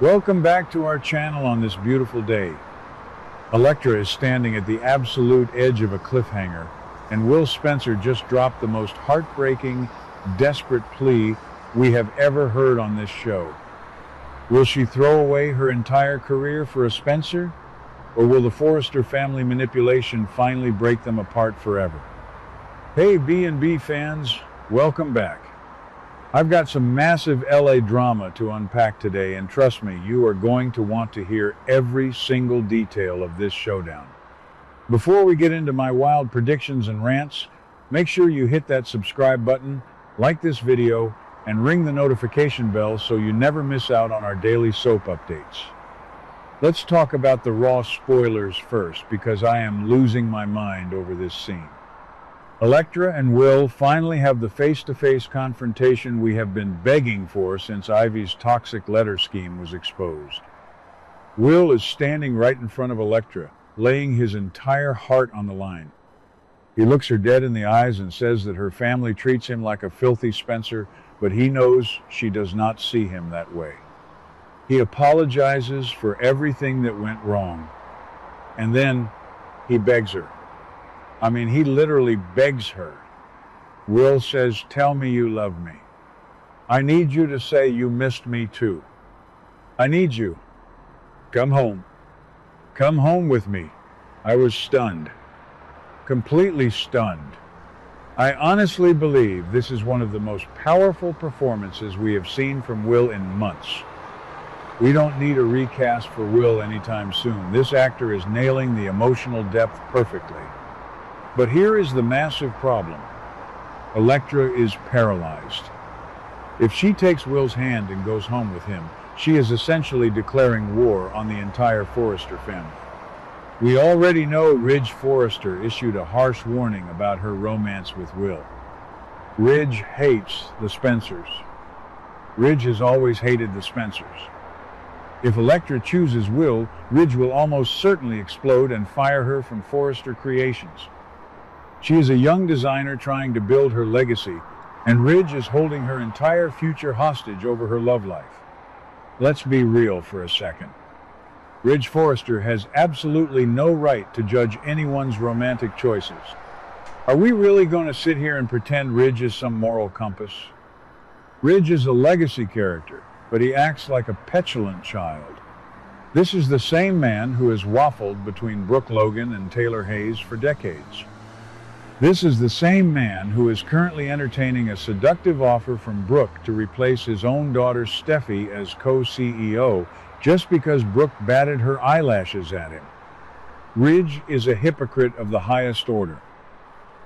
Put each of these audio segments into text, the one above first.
Welcome back to our channel on this beautiful day. Electra is standing at the absolute edge of a cliffhanger, and Will Spencer just dropped the most heartbreaking, desperate plea we have ever heard on this show. Will she throw away her entire career for a Spencer? Or will the Forrester family manipulation finally break them apart forever? Hey B&B fans, welcome back. I've got some massive LA drama to unpack today, and trust me, you are going to want to hear every single detail of this showdown. Before we get into my wild predictions and rants, make sure you hit that subscribe button, like this video, and ring the notification bell so you never miss out on our daily soap updates. Let's talk about the raw spoilers first, because I am losing my mind over this scene. Electra and Will finally have the face-to-face confrontation we have been begging for since Ivy's toxic letter scheme was exposed. Will is standing right in front of Electra, laying his entire heart on the line. He looks her dead in the eyes and says that her family treats him like a filthy Spencer, but he knows she does not see him that way. He apologizes for everything that went wrong, and then he begs her. He literally begs her. Will says, "Tell me you love me. I need you to say you missed me too. I need you. Come home. Come home with me." I was stunned. Completely stunned. I honestly believe this is one of the most powerful performances we have seen from Will in months. We don't need a recast for Will anytime soon. This actor is nailing the emotional depth perfectly. But here is the massive problem. Electra is paralyzed. If she takes Will's hand and goes home with him, she is essentially declaring war on the entire Forrester family. We already know Ridge Forrester issued a harsh warning about her romance with Will. Ridge hates the Spencers. Ridge has always hated the Spencers. If Electra chooses Will, Ridge will almost certainly explode and fire her from Forrester Creations. She is a young designer trying to build her legacy, and Ridge is holding her entire future hostage over her love life. Let's be real for a second. Ridge Forrester has absolutely no right to judge anyone's romantic choices. Are we really going to sit here and pretend Ridge is some moral compass? Ridge is a legacy character, but he acts like a petulant child. This is the same man who has waffled between Brooke Logan and Taylor Hayes for decades. This is the same man who is currently entertaining a seductive offer from Brooke to replace his own daughter Steffy as co-CEO just because Brooke batted her eyelashes at him. Ridge is a hypocrite of the highest order.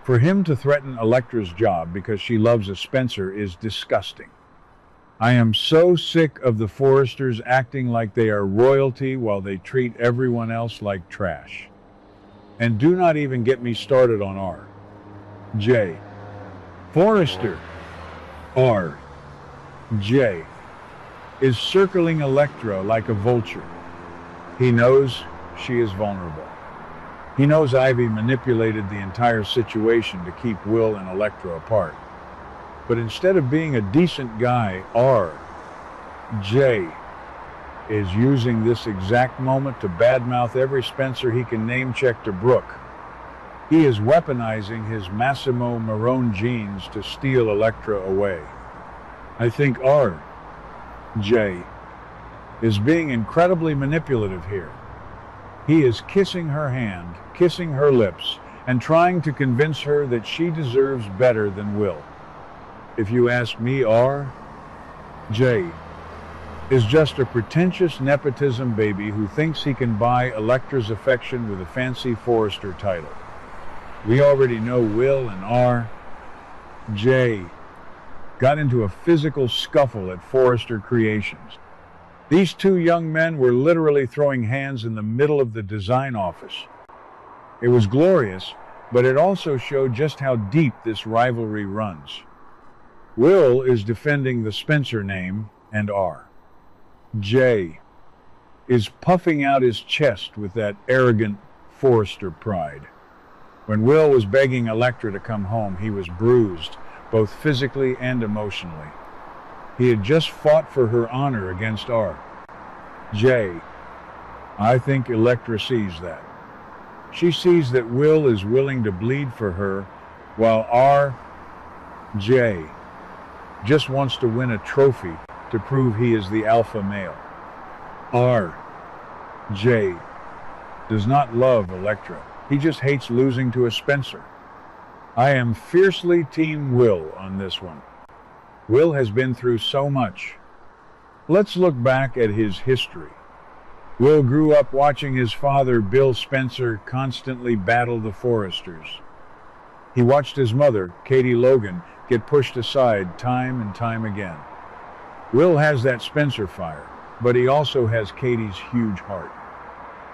For him to threaten Electra's job because she loves a Spencer is disgusting. I am so sick of the Forresters acting like they are royalty while they treat everyone else like trash. And do not even get me started on R. J. Forrester, R. J. is circling Electra like a vulture. He knows she is vulnerable. He knows Ivy manipulated the entire situation to keep Will and Electra apart. But instead of being a decent guy, R.J. is using this exact moment to badmouth every Spencer he can name-check to Brooke. He is weaponizing his Massimo Marone genes to steal Electra away. I think R.J. is being incredibly manipulative here. He is kissing her hand, kissing her lips, and trying to convince her that she deserves better than Will. If you ask me, R.J. is just a pretentious nepotism baby who thinks he can buy Electra's affection with a fancy Forrester title. We already know Will and R.J. got into a physical scuffle at Forrester Creations. These two young men were literally throwing hands in the middle of the design office. It was glorious, but it also showed just how deep this rivalry runs. Will is defending the Spencer name, and R.J. is puffing out his chest with that arrogant Forrester pride. When Will was begging Electra to come home, he was bruised, both physically and emotionally. He had just fought for her honor against J. I think Electra sees that. She sees that Will is willing to bleed for her, while J just wants to win a trophy to prove he is the alpha male. J does not love Electra. He just hates losing to a Spencer. I am fiercely Team Will on this one. Will has been through so much. Let's look back at his history. Will grew up watching his father, Bill Spencer, constantly battle the Forresters. He watched his mother, Katie Logan, get pushed aside time and time again. Will has that Spencer fire, but he also has Katie's huge heart.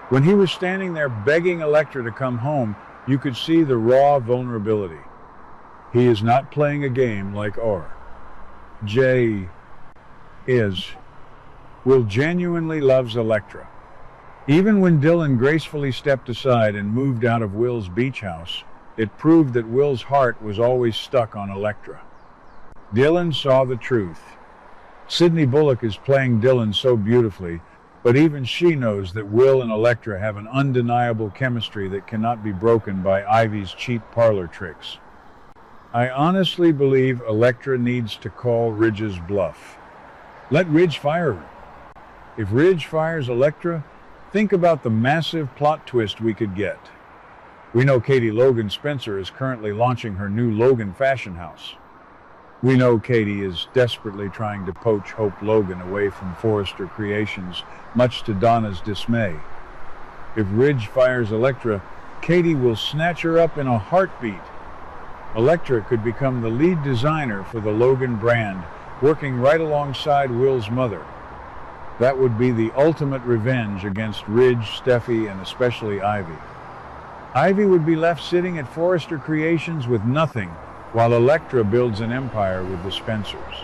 When he was standing there begging Electra to come home, you could see the raw vulnerability. He is not playing a game like J is. Will genuinely loves Electra. Even when Dylan gracefully stepped aside and moved out of Will's beach house, it proved that Will's heart was always stuck on Electra. Dylan saw the truth. Sydney Bullock is playing Dylan so beautifully, but even she knows that Will and Electra have an undeniable chemistry that cannot be broken by Ivy's cheap parlor tricks. I honestly believe Electra needs to call Ridge's bluff. Let Ridge fire her. If Ridge fires Electra, think about the massive plot twist we could get. We know Katie Logan Spencer is currently launching her new Logan fashion house. We know Katie is desperately trying to poach Hope Logan away from Forrester Creations, much to Donna's dismay. If Ridge fires Electra, Katie will snatch her up in a heartbeat. Electra could become the lead designer for the Logan brand, working right alongside Will's mother. That would be the ultimate revenge against Ridge, Steffy, and especially Ivy. Ivy would be left sitting at Forrester Creations with nothing, while Electra builds an empire with the Spencers.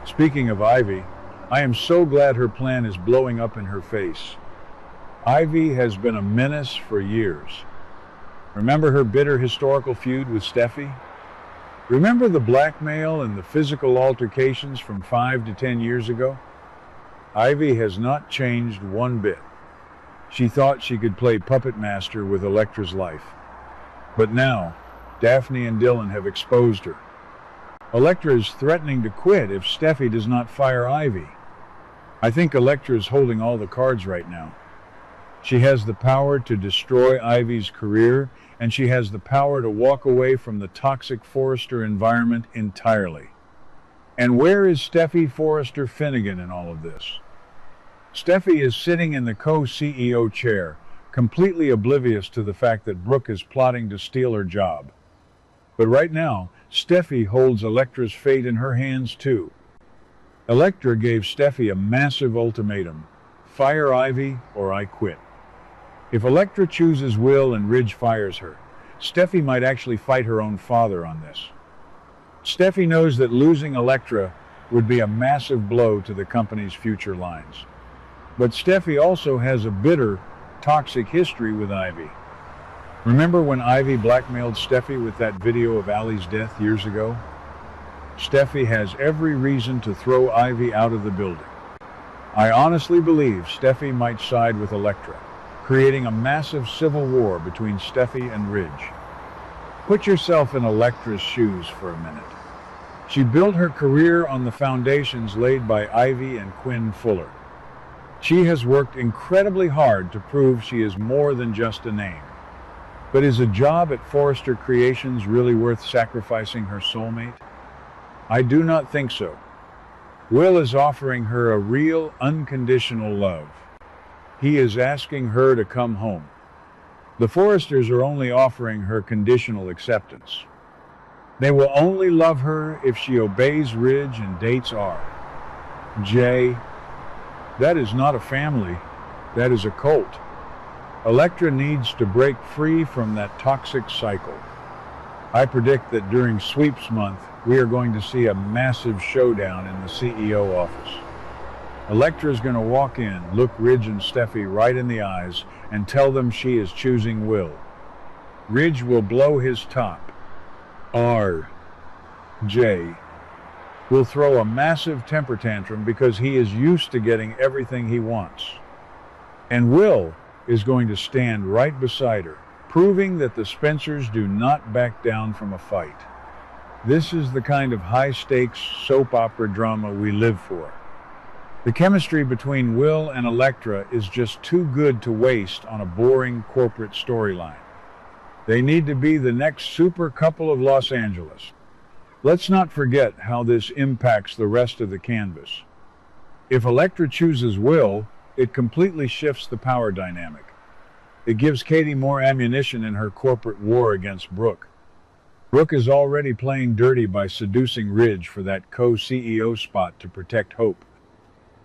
Speaking of Ivy, I am so glad her plan is blowing up in her face. Ivy has been a menace for years. Remember her bitter historical feud with Steffy? Remember the blackmail and the physical altercations from 5 to 10 years ago? Ivy has not changed one bit. She thought she could play puppet master with Electra's life. But now, Daphne and Dylan have exposed her. Electra is threatening to quit if Steffy does not fire Ivy. I think Electra is holding all the cards right now. She has the power to destroy Ivy's career, and she has the power to walk away from the toxic Forrester environment entirely. And where is Steffy Forrester Finnegan in all of this? Steffy is sitting in the co-CEO chair, completely oblivious to the fact that Brooke is plotting to steal her job. But right now, Steffy holds Electra's fate in her hands too. Electra gave Steffy a massive ultimatum: fire Ivy or I quit. If Electra chooses Will and Ridge fires her, Steffy might actually fight her own father on this. Steffy knows that losing Electra would be a massive blow to the company's future lines. But Steffy also has a bitter, toxic history with Ivy. Remember when Ivy blackmailed Steffy with that video of Allie's death years ago? Steffy has every reason to throw Ivy out of the building. I honestly believe Steffy might side with Electra, creating a massive civil war between Steffy and Ridge. Put yourself in Electra's shoes for a minute. She built her career on the foundations laid by Ivy and Quinn Fuller. She has worked incredibly hard to prove she is more than just a name. But is a job at Forrester Creations really worth sacrificing her soulmate? I do not think so. Will is offering her a real, unconditional love. He is asking her to come home. The Forresters are only offering her conditional acceptance. They will only love her if she obeys Ridge and dates J. That is not a family, that is a cult. Electra needs to break free from that toxic cycle. I predict that during sweeps month, we are going to see a massive showdown in the CEO office. Electra is going to walk in, look Ridge and Steffy right in the eyes, and tell them she is choosing Will. Ridge will blow his top. J. will throw a massive temper tantrum because he is used to getting everything he wants. And Will is going to stand right beside her, proving that the Spencers do not back down from a fight. This is the kind of high-stakes soap opera drama we live for. The chemistry between Will and Electra is just too good to waste on a boring corporate storyline. They need to be the next super couple of Los Angeles. Let's not forget how this impacts the rest of the canvas. If Electra chooses Will, it completely shifts the power dynamic. It gives Katie more ammunition in her corporate war against Brooke. Brooke is already playing dirty by seducing Ridge for that co-CEO spot to protect Hope.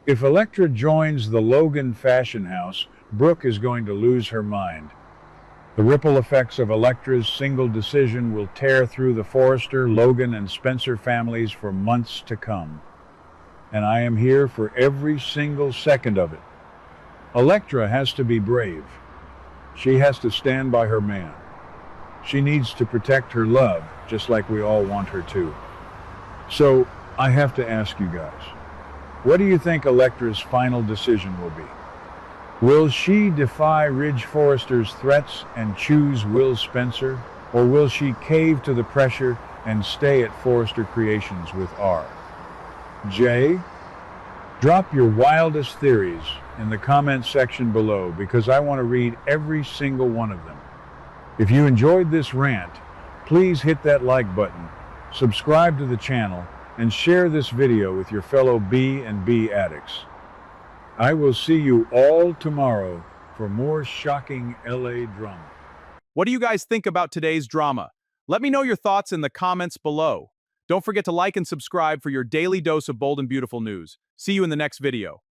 If Electra joins the Logan fashion house, Brooke is going to lose her mind. The ripple effects of Electra's single decision will tear through the Forrester, Logan, and Spencer families for months to come. And I am here for every single second of it. Electra has to be brave. She has to stand by her man. She needs to protect her love, just like we all want her to. So, I have to ask you guys, what do you think Electra's final decision will be? Will she defy Ridge Forrester's threats and choose Will Spencer? Or will she cave to the pressure and stay at Forrester Creations with R? Jay? Drop your wildest theories in the comment section below because I want to read every single one of them. If you enjoyed this rant, please hit that like button, subscribe to the channel, and share this video with your fellow B&B addicts. I will see you all tomorrow for more shocking LA drama. What do you guys think about today's drama? Let me know your thoughts in the comments below. Don't forget to like and subscribe for your daily dose of bold and beautiful news. See you in the next video.